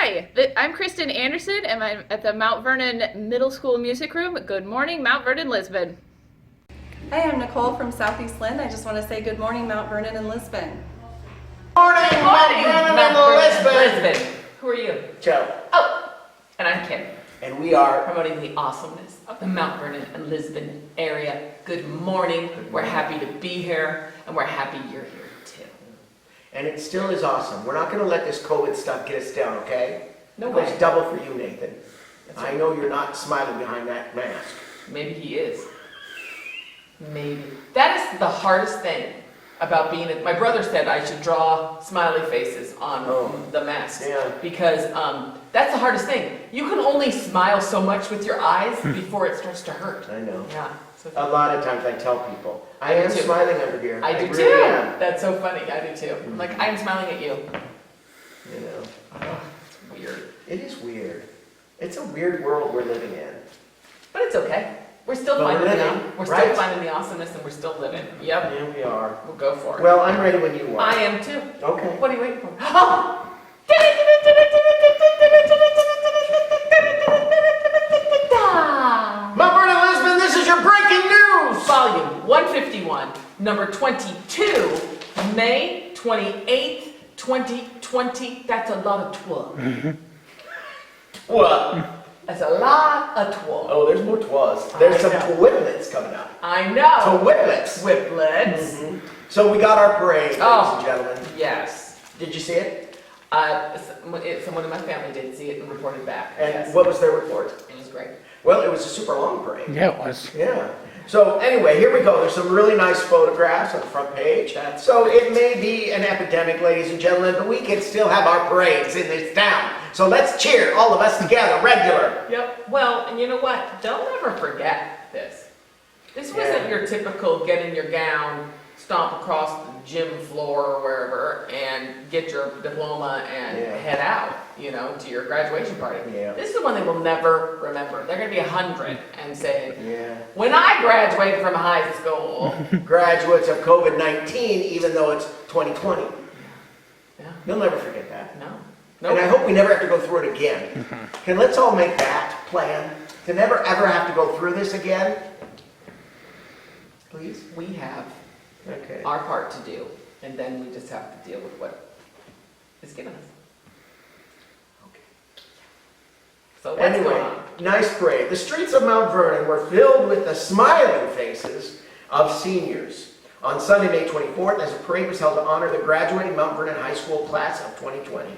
Hi, I'm Kristen Anderson, and I'm at the Mount Vernon Middle School Music Room. Good morning, Mount Vernon, Lisbon. Hi, I'm Nicole from Southeast Lynn. I just want to say good morning, Mount Vernon and Lisbon. Morning, Mount Vernon and Lisbon. Who are you? Joe. Oh, and I'm Kim, And we are promoting the awesomeness of the Mount Vernon and Lisbon area. Good morning. We're happy to be here, and we're happy you're here too. And it still is awesome. We're not going to let this COVID stuff get us down, okay? No It way. goes double for you, Nathan. That's I right. know you're not smiling behind that mask. Maybe he is. Maybe. That is the hardest thing about being my brother said I should draw smiley faces on the mask. Yeah. Because that's the hardest thing. You can only smile so much with your eyes before it starts to hurt. I know. Yeah. So A lot of times I tell people, I I do am too. smiling under here. I do really too. am. That's so funny. I do too. I'm like, I'm smiling at you. You know, Oh, it's weird. it is weird. It's a weird world we're living in. But it's okay. We're still But we're finding living, we're right? still finding the awesomeness and we're still living. Yep. Here we are. We'll go for it. Well, I'm ready when you are. I am too. Okay. What are you waiting for? Oh! Mount Vernon and Lisbon, this is your breaking news! Volume 151, number 22, May 28th, 2020. That's a lot of twas. What? That's a lot of twas. Oh, there's more twas. There's some know. twiblets coming up. I know. Twiblets. Whiplets. Mhm. So we got our parade, ladies Oh. and gentlemen. Yes. Did you see it? Someone in my family did see it and reported back. And Yes. what was their report? It was great. Well, it was a super long parade. Yeah, it was. Yeah. So anyway, here we go. There's some really nice photographs on the front page. That's So it may be an epidemic, ladies and gentlemen, but we can still have our parades in this town. So let's cheer, all of us together, regular. Yep. Well, and you know what? Don't ever forget this. This wasn't Yeah. your typical get in your gown, stomp across the gym floor or wherever, and get your diploma and Yeah. head out, to your graduation party. Yeah. This is the one they will never remember. They're going to be 100 and saying, Yeah. when I graduated from high school. Graduates of COVID-19, even though it's 2020. Yeah. You'll never forget that. No. And I No. hope we never have to go through it again. Can let's all make that plan to never ever have to go through this again? Please? We have Okay. our part to do, and then we just have to deal with what is given us. So what's Anyway, going on? nice parade. The streets of Mount Vernon were filled with the smiling faces of seniors. On Sunday, May 24th, as a parade was held to honor the graduating Mount Vernon High School class of 2020.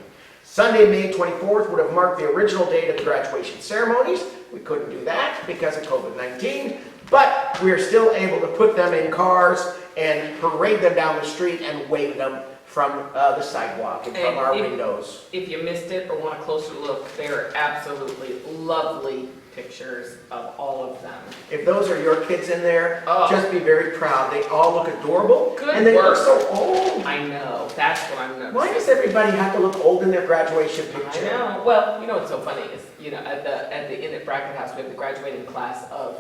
Sunday, May 24th would have marked the original date of the graduation ceremonies. We couldn't do that because of COVID-19, but we're still able to put them in cars and parade them down the street and wave them from the sidewalk and from And our if- windows. If you missed it or want a closer look, they are absolutely lovely pictures of all of them. If those are your kids in there, Oh. just be very proud. They all look adorable. Good and they work. look so old. I know, that's what I'm noticing. Why does everybody have to look old in their graduation I picture? know. Well, you know what's so funny is, at the Inn at Brackett House, we have the graduating class of,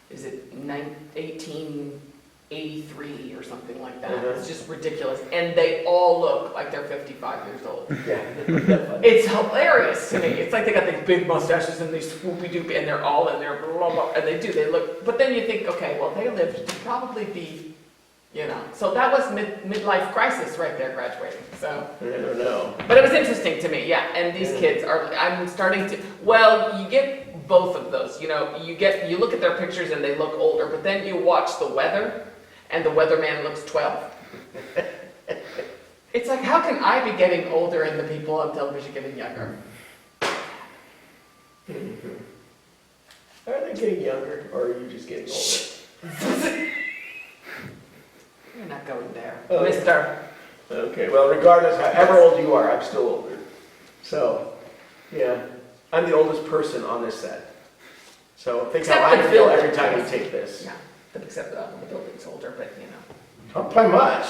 is it 1883 or something like that? Mhm. It's just ridiculous. And they all look like they're 55 years old. Yeah. isn't that funny? It's hilarious to me. It's like they got these big mustaches and these swoopy-doopy, and they're all in there, blah, blah, and they look, but then you think, okay, well, they lived to probably be, so that was midlife crisis right there, graduating, so. I don't know. But it was interesting to me, yeah, and these kids I'm starting to, well, you get both of those, you look at their pictures and they look older, but then you watch the weather, and the weatherman looks 12. It's like, how can I be getting older and the people on television getting younger? Are they getting younger or are you just getting older? You're not going there, Oh. mister. Okay, well, regardless, however old you are, I'm still older. So, yeah, I'm the oldest person on this set. So think how Except I the feel building. every time we take this. Yeah, except the building's older, but Not by much.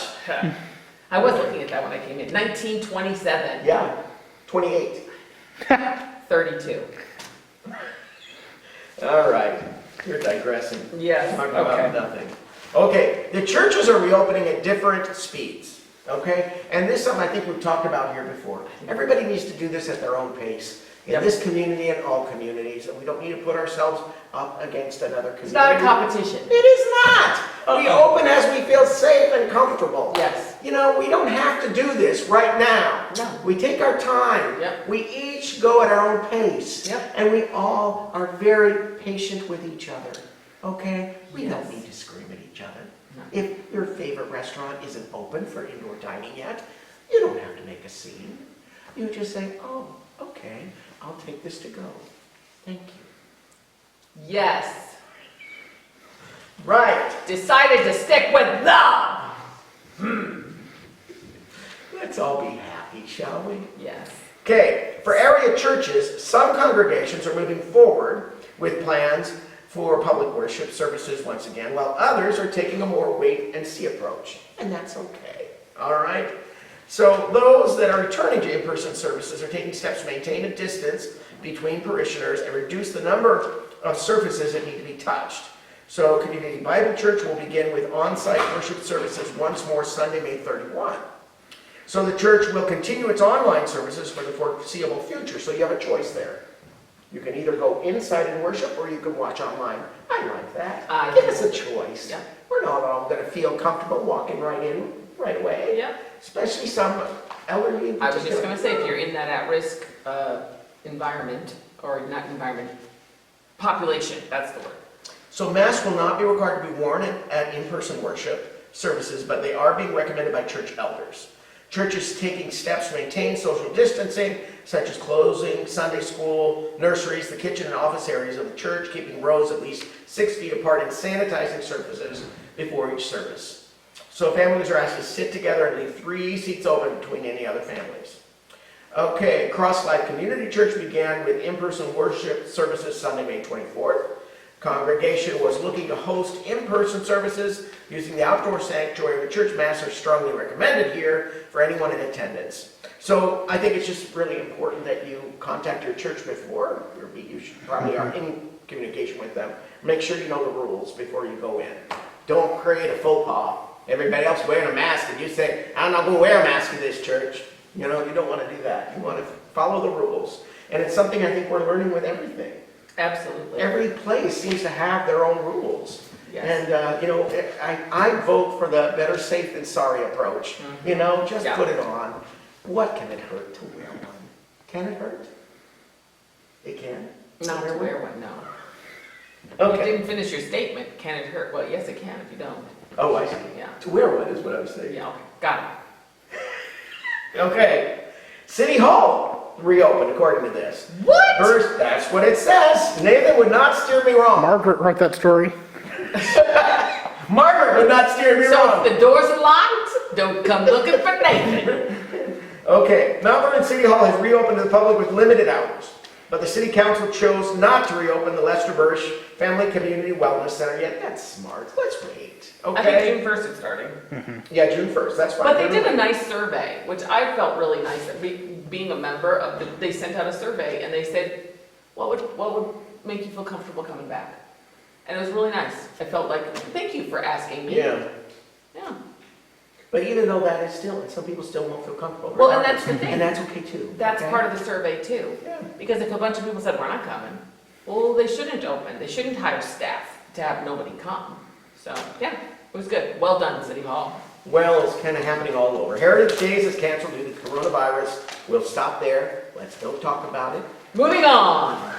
I was looking at that when I came in. 1927. Yeah, 28. 32. All right, you're digressing. Yes, Talking about okay. nothing. Okay, the churches are reopening at different speeds. Okay? And this is something I think we've talked about here before. Everybody needs to do this at their own pace. In Yep. this community and all communities, and we don't need to put ourselves up against another community. It's not a competition. It is not. We open as we feel safe and comfortable. Yes. You know, we don't have to do this right now. No. We take our time. Yep. We each go at our own pace. Yep. And we all are very patient with each other. Okay? We don't Yes. need to scream at each other. No. If your favorite restaurant isn't open for indoor dining yet, you don't have to make a scene. You just say, oh, okay, I'll take this to go. Thank you. Yes. Right. Decided to stick with the. Let's all be happy, shall we? Yes. Okay, for area churches, some congregations are moving forward with plans for public worship services once again, while others are taking a more wait-and-see approach. And that's okay, all right? So those that are returning to in-person services are taking steps to maintain a distance between parishioners and reduce the number of surfaces that need to be touched. So Community Bible Church will begin with on-site worship services once more Sunday, May 31. So the church will continue its online services for the foreseeable future, so you have a choice there. You can either go inside and worship, or you can watch online. I like that. Give us a choice. Yeah. We're not all going to feel comfortable walking right in right away. Yeah. Especially some elderly. I was just going to say, if you're in that at-risk environment, or not environment, population, that's the word. So masks will not be required to be worn at in-person worship services, but they are being recommended by church elders. Churches taking steps to maintain social distancing, such as closing Sunday school, nurseries, the kitchen and office areas of the church, keeping rows at least 6 feet apart, and sanitizing surfaces before each service. So families are asked to sit together and leave 3 seats open between any other families. Okay, Cross Life Community Church began with in-person worship services Sunday, May 24th. Congregation was looking to host in-person services using the outdoor sanctuary. The church mass are strongly recommended here for anyone in attendance. So I think it's just really important that you contact your church before, or you should probably are in communication with them. Make sure you know the rules before you go in. Don't create a faux pas. Everybody else wearing a mask and you say, I'm not going to wear a mask in this church. You know, you don't want to do that. You want to follow the rules. And it's something I think we're learning with everything. Absolutely. Every place seems to have their own rules. Yes. And, you know, I vote for the better safe than sorry approach. You know, just Yeah. put it on. What can it hurt to wear one? Can it hurt? It can? Not to wear one, no. You Okay. didn't finish your statement. Can it hurt? Well, yes, it can if you don't. Oh, I see. Yeah. To wear one is what I was saying. Yeah, okay. Got it. Okay. City Hall reopened according to this. What? First, that's what it says. Nathan would not steer me wrong. Margaret wrote that story. Margaret would not steer me So wrong. if the doors are locked, don't come looking for Nathan. Okay, Mount Vernon City Hall has reopened to the public with limited hours, but the City Council chose not to reopen the Lester Bursch Family Community Wellness Center yet. That's smart. Let's wait. I think Okay? June 1st is starting. Yeah, June 1st. That's fine. But they did a nice survey, which I felt really nice. Being a member of the, they sent out a survey and they said, what would make you feel comfortable coming back? And it was really nice. I felt like, thank you for asking me. Yeah. Yeah. But even though that is still, some people still won't feel comfortable. Well, and that's the thing. And that's okay too. That's okay? part of the survey too. Yeah. Because if a bunch of people said, we're not coming, well, they shouldn't open. They shouldn't hire staff to have nobody come. So, yeah, it was good. Well done, City Hall. Well, it's kind of happening all over. Heritage Days is canceled due to coronavirus. We'll stop there. Let's don't talk about it. Moving on.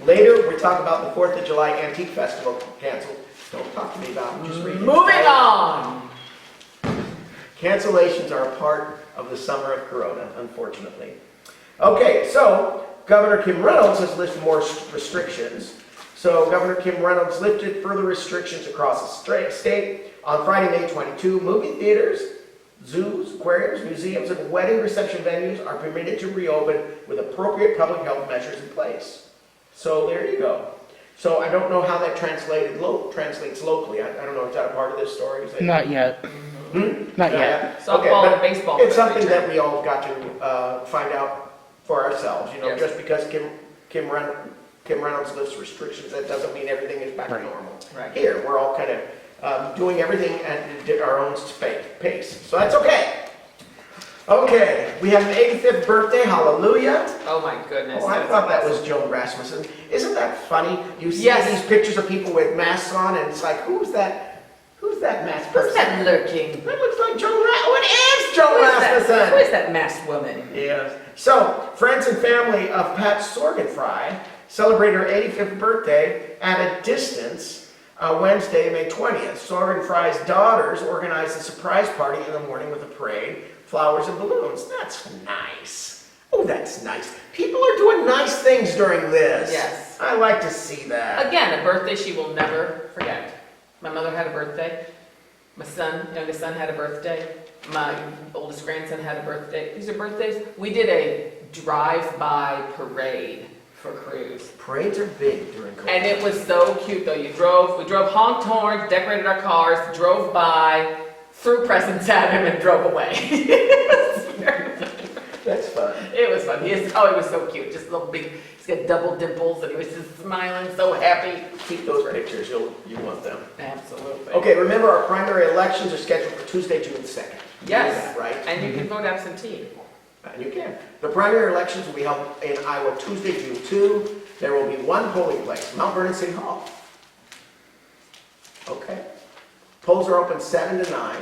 Later, we're talking about the 4th of July Antique Festival canceled. Don't talk to me about it. Just read it. Moving on. Cancellations are a part of the summer of Corona, unfortunately. Okay, so Governor Kim Reynolds has lifted more restrictions. So Governor Kim Reynolds lifted further restrictions across the state on Friday, May 22. Movie theaters, zoos, aquariums, museums, and wedding reception venues are permitted to reopen with appropriate public health measures in place. So there you go. So I don't know how that translates locally. I don't know if that's a part of this story. Is that- Not yet. Not yet. Softball but and baseball. It's for something return. that we all got to find out for ourselves. You know, Yes. just because Kim Reynolds lifts restrictions, that doesn't mean everything is back to Right. normal. Right. Here, we're all kind of doing everything at our own pace. So that's okay. Okay, we have an 85th birthday, hallelujah. Oh my goodness. Oh, I that's thought that was awesome. Joan Rasmussen. Isn't that funny? You see Yes. these pictures of people with masks on, and it's like, who's that masked person? Who's that lurking? That looks like Joan Rasmussen. What is Joan Who is that? Rasmussen? Who is that masked woman? Yes. So, friends and family of Pat Sorgenfry celebrate her 85th birthday at a distance Wednesday, May 20th. Sorgenfry's daughters organized a surprise party in the morning with a parade, flowers and balloons. That's nice. Oh, that's nice. People are doing nice things during this. Yes. I like to see that. Again, a birthday she will never forget. My mother had a birthday. My youngest son had a birthday. My oldest grandson had a birthday. These are birthdays. We did a drive-by parade for Cruise. Parades are big during COVID. And it was so cute though. We drove honked horns, decorated our cars, drove by, threw presents at him and drove away. It was very funny. That's fun. It was fun. He was so cute. Just little big, he's got double dimples and he was just smiling, so happy. Keep those pictures. You want them. Absolutely. Okay, remember our primary elections are scheduled for Tuesday, June 2nd. You know Yes. that, right? And you can vote absentee. And you can. The primary elections will be held in Iowa Tuesday, June 2. There will be one polling place, Mount Vernon City Hall. Okay. Polls are open 7 to 9.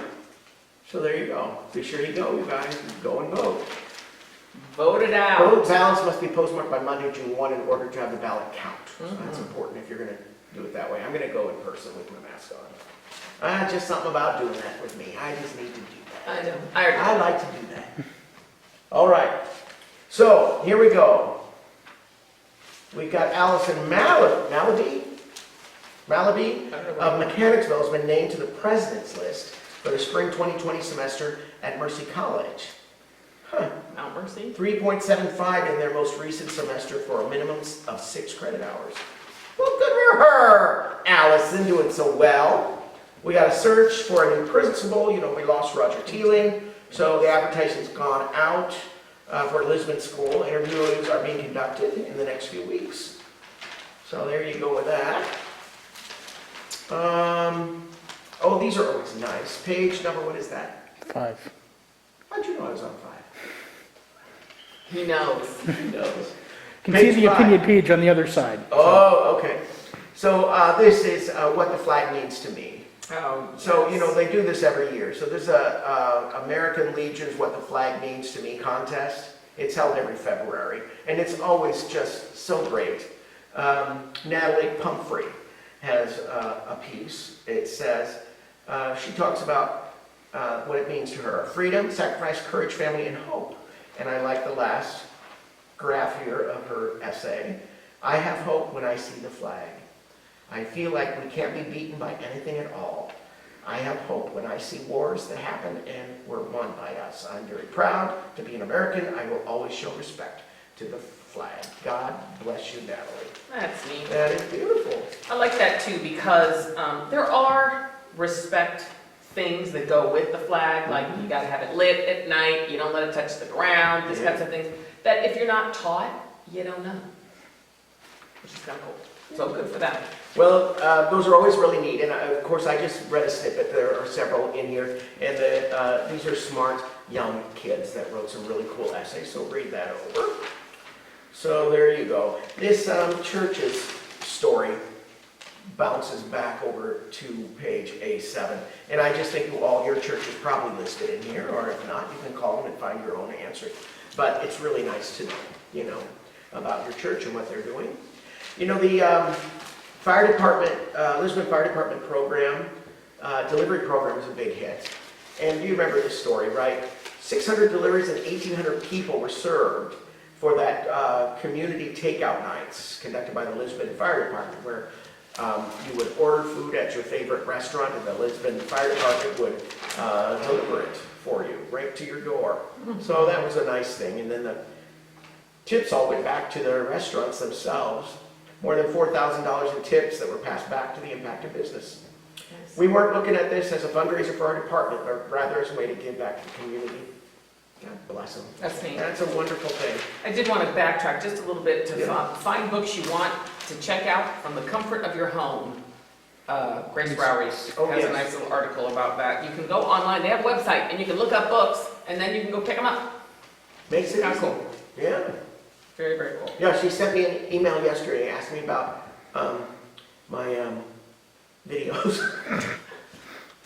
So there you go. Be sure you go, you guys. Go and vote. Vote it out. Vote ballots must be postmarked by Monday, June 1 in order to have the ballot count. So that's important if you're going to do it that way. I'm going to go in person with my mask on. Just something about doing that with me. I just need to do that. I know. I already I like to do that. All right. So here we go. We've got Allison Malaby of Mechanicsville has been named to the president's list for the spring 2020 semester at Mercy College. Huh. Mount Mercy. 3.75 in their most recent semester for a minimum of 6 credit hours. Well, good for her, Allison, doing so well. We got a search for a new principal. You know, we lost Roger Teeling, so the advertisement's gone out for Lisbon School. Interviews are being conducted in the next few weeks. So there you go with that. Oh, these are always nice. Page number, what is that? 5. How'd you know I was on 5? He knows. Who knows? You can see Page the 5. opinion page on the other side. Oh, okay. So this is what the flag means to me. Oh, So, you know, they do this every year. So there's a American Legion's What the Flag Means to Me contest. It's held every February. And it's always just so great. Natalie Pumphrey has a piece. It says, she talks about what it means to her. Freedom, sacrifice, courage, family, and hope. And I like the last graph here of her essay. I have hope when I see the flag. I feel like we can't be beaten by anything at all. I have hope when I see wars that happen and were won by us. I'm very proud to be an American. I will always show respect to the flag. God bless you, Natalie. that's neat. That is beautiful. I like that too because there are respect things that go with the flag, like you gotta have it lit at night, you don't let it touch the ground, these kinds of things, that if you're not taught, you don't know. Which is kind of cool. So good for them. Well, those are always really neat, and of course I just read a snippet. There are several in here, and these are smart young kids that wrote some really cool essays, so read that over. So there you go. This church's story bounces back over to page A7, and I just think all your church is probably listed in here, or if not, you can call them and find your own answer. But it's really nice to know, you know, about your church and what they're doing. You know, the fire department, Lisbon Fire Department program, delivery program is a big hit. And you remember this story, right? 600 deliveries and 1,800 people were served for that community takeout nights conducted by the Lisbon Fire Department, where you would order food at your favorite restaurant and the Lisbon Fire Department would deliver it for you right to your door. So that was a nice thing. And then the tips all went back to the restaurants themselves. More than $4,000 in tips that were passed back to the impacted business. Yes. We weren't looking at this as a fundraiser for our department, but rather as a way to give back to the community. God bless them. That's neat. That's a wonderful thing. I did want to backtrack just a little bit to Yeah. find books you want to check out from the comfort of your home. Grace Rowry Oh, has yes. a nice little article about that. You can go online, they have a website, and you can look up books, and then you can go pick them up. Makes it Kinda easy. cool. Yeah. Very, very cool. Yeah, she sent me an email yesterday, asked me about my videos.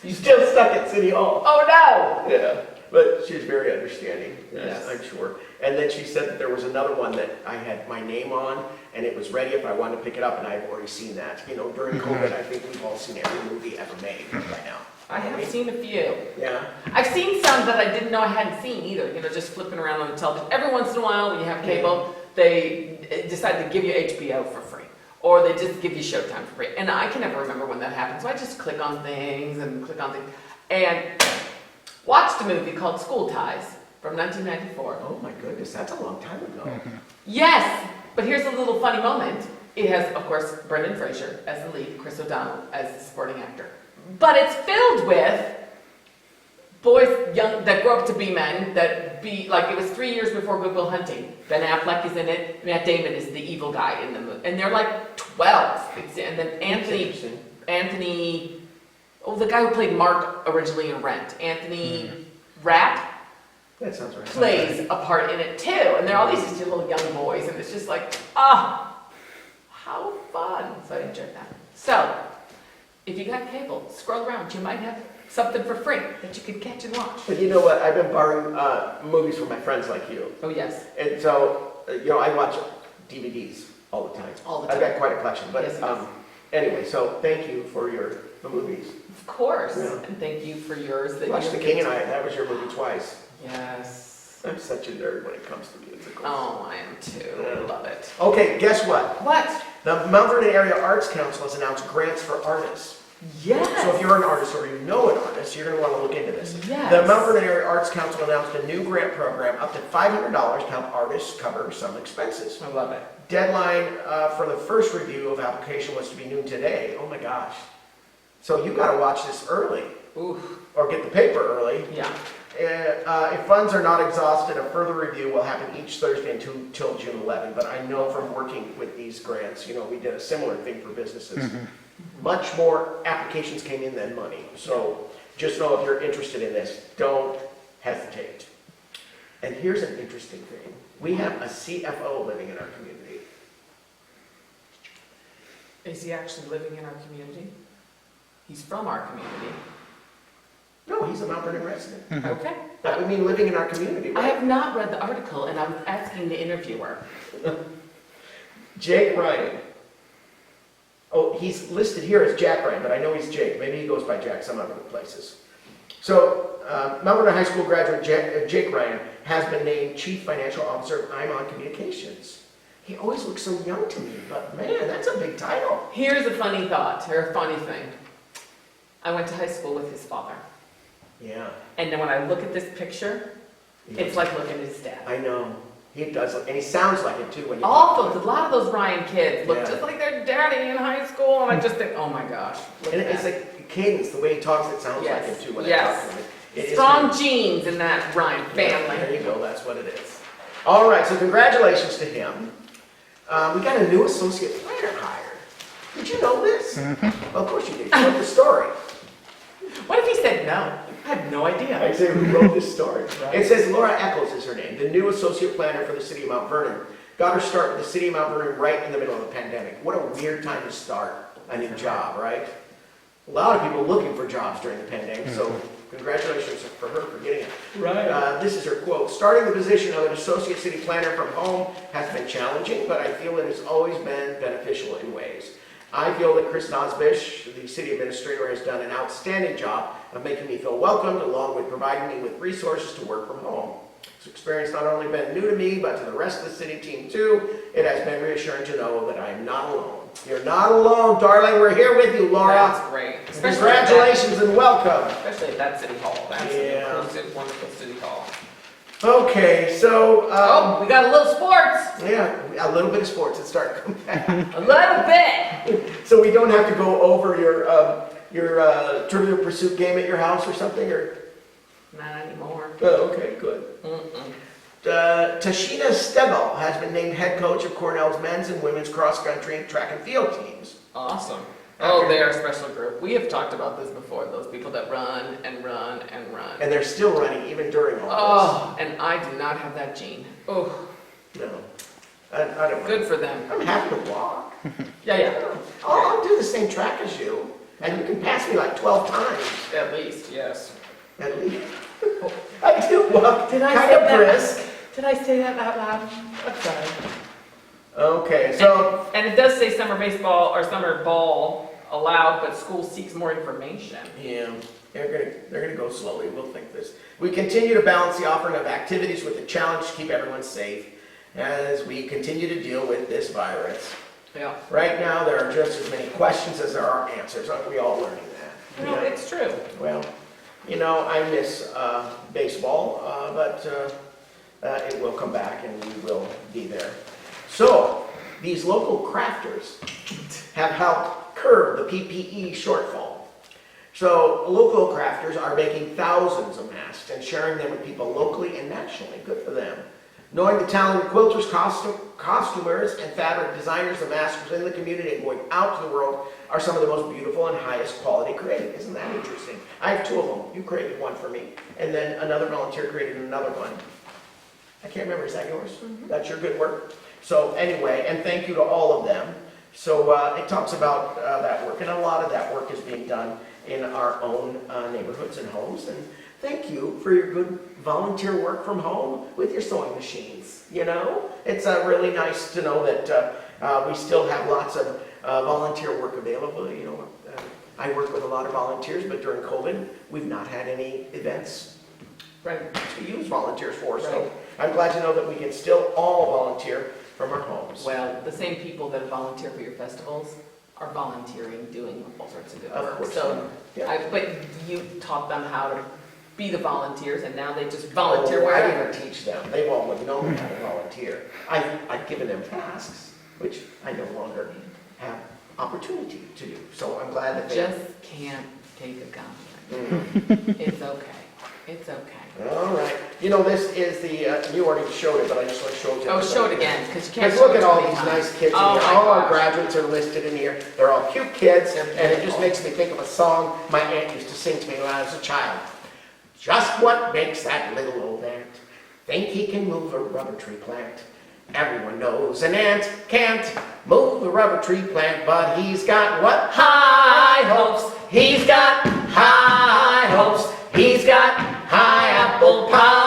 You Still stuck at City Hall. Oh no! Yeah, but she's very understanding, Yes. I'm sure. And then she said that there was another one that I had my name on, and it was ready if I wanted to pick it up, and I've already seen that. You know, during COVID, I think we've all seen every movie ever made by now. I have seen a few. Yeah. I've seen some that I didn't know I hadn't seen either, you know, just flipping around on the television. Every once in a while, when you have cable, they decide to give you HBO for free. Or they just give you Showtime for free. And I can never remember when that happened, so I just click on things and click on things. And watched a movie called School Ties from 1994. Oh my goodness, that's a long time ago. Yes, but here's a little funny moment. It has, of course, Brendan Fraser as the lead, Chris O'Donnell as the supporting actor. But it's filled with boys young that grow up to be men, that be, like, it was 3 years before Good Will Hunting. Ben Affleck is in it, Matt Damon is the evil guy in the movie. And they're like 12. And then Anthony, oh, the guy who played Mark originally in Rent, Anthony Rapp, That sounds right. plays a part in it too. And they're all these just little young boys, and it's just like, how fun. So I enjoyed that. So, if you got cable, scroll around. You might have something for free that you could catch and watch. But you know what, I've been borrowing movies from my friends like you. Oh, yes. And so, you know, I watch DVDs all the time. All the I've time. got quite a collection, but Yes, yes. anyway, so thank you for the movies. Of course. Yeah. And thank you for yours. That Watched you The King and I, that was your movie twice. Yes. I'm such a nerd when it comes to musicals. Oh, I am too. I love it. Okay, guess what? What? The Mount Vernon Area Arts Council has announced grants for artists. Yes. So if you're an artist or you know an artist, you're going to want to look into this. Yes. The Mount Vernon Area Arts Council announced a new grant program up to $500 to help artists cover some expenses. I love it. Deadline for the first review of application was to be noon today. Oh my gosh. So you got to watch this early Ooh. or get the paper early. Yeah. If funds are not exhausted, a further review will happen each Thursday until June 11. But I know from working with these grants, you know, we did a similar thing for businesses. Much more applications came in than money. So just know if you're interested in this, don't hesitate. And here's an interesting thing. We have a CFO living in our community. Is he actually living in our community? He's from our community. No, he's a Mount Vernon resident. Okay. That would mean living in our community, I right? have not read the article, and I'm asking the interviewer. Jake Ryan. Oh, he's listed here as Jack Ryan, but I know he's Jake. Maybe he goes by Jack some other places. So, Mount Vernon High School graduate Jake Ryan has been named Chief Financial Officer of I'm On Communications. He always looks so young to me, but man, that's a big title. Here's a funny thought, or a funny thing. I went to high school with his father. Yeah. And then when I look at this picture, it's like looking at his dad. I know. He does, and he sounds like it too when you A lot of those Ryan kids look Yeah. just like their daddy in high school, and I just think, oh my gosh. Look And at it's that. like cadence, the way he talks, it sounds like Yes. him too when Yes. I talk to him. It is Strong very- genes in that Ryan There family. you go, that's what it is. All right, so congratulations to him. We got a new associate planner hired. Did you know this? Well, of course you did. You wrote the story. What if he said no? I had no idea. I say who wrote this story. Right. It says Laura Eccles is her name, the new associate planner for the City of Mount Vernon. Got her start with the City of Mount Vernon right in the middle of the pandemic. What a weird time to start a new job, right? A lot of people looking for jobs during the pandemic, so congratulations for her for getting it. Right. This is her quote. Starting the position of an associate city planner from home has been challenging, but I feel it has always been beneficial in ways. I feel that Chris Nosbish, the city administrator, has done an outstanding job of making me feel welcomed, along with providing me with resources to work from home. This experience not only been new to me, but to the rest of the city team too. It has been reassuring to know that I am not alone. You're not alone, darling. We're here with you, Laura. That's great. Congratulations and welcome. Especially at that city hall. That's Yeah. an inclusive, wonderful city hall. Okay, so, Oh, we got a little sports. yeah, a little bit of sports is starting to come back. A little bit. So we don't have to go over your Trivial Pursuit game at your house or something, or? Not anymore. Oh, okay, good. Mm-mm. Tashina Stebel has been named head coach of Cornell's men's and women's cross country and track and field teams. Awesome. Oh, they are a special group. We have talked about this before, those people that run and run and run. And they're still running even during all Oh, and I do not have that gene. Oh, this. No. I don't. good for them. I'm happy to walk. Yeah. I'll do the same track as you, and you can pass me like 12 times At least, yes. at least. I do walk Did I kind say of that? brisk. Did I say that out loud? I'm sorry. Okay, so And it does say summer baseball or summer ball allowed, but school seeks more information. yeah, they're gonna go slowly. We'll think this. We continue to balance the offering of activities with the challenge to keep everyone safe as we continue to deal with this virus. Yeah. Right now, there are just as many questions as there are answers. Aren't we all learning that? No, it's true. Well, I miss baseball, but it will come back and we will be there. So, these local crafters have helped curb the PPE shortfall. So, local crafters are making thousands of masks and sharing them with people locally and nationally. Good for them. Knowing the talented quilters, costumers, and fabric designers of masks in the community and going out to the world are some of the most beautiful and highest quality created. Isn't that interesting? I have two of them. You created one for me, and then another volunteer created another one. I can't remember, is that yours? That's your good work? So anyway, and thank you to all of them. So it talks about that work, and a lot of that work is being done in our own neighborhoods and homes. And thank you for your good volunteer work from home with your sewing machines. It's really nice to know that we still have lots of volunteer work available. I work with a lot of volunteers, but during COVID, we've not had any events Right. to use volunteers for. So Right. I'm glad to know that we can still all volunteer from our homes. Well, the same people that volunteer for your festivals are volunteering, doing all sorts of good Of work. course So, they are. Yeah. but you taught them how to be the volunteers, and now they just volunteer I wherever. didn't teach them. They've always known how to volunteer. I've given them tasks, which I no longer have opportunity to do. So I'm glad that they... Just can't take a compliment. Mm. It's okay. It's okay. All right. This is the, you already showed it, but I just want to show it to Oh, everybody. show it again, because you can't Because show look it at all too many these times. nice kids in Oh here. my All our gosh. graduates are listed in here. They're all cute kids, and it just makes me think of a song my aunt used to sing to me when I was a child. Just what makes that little old ant think he can move a rubber tree plant? Everyone knows an ant can't move a rubber tree plant, but he's got what? High hopes. He's got high hopes. He's got high apple pie.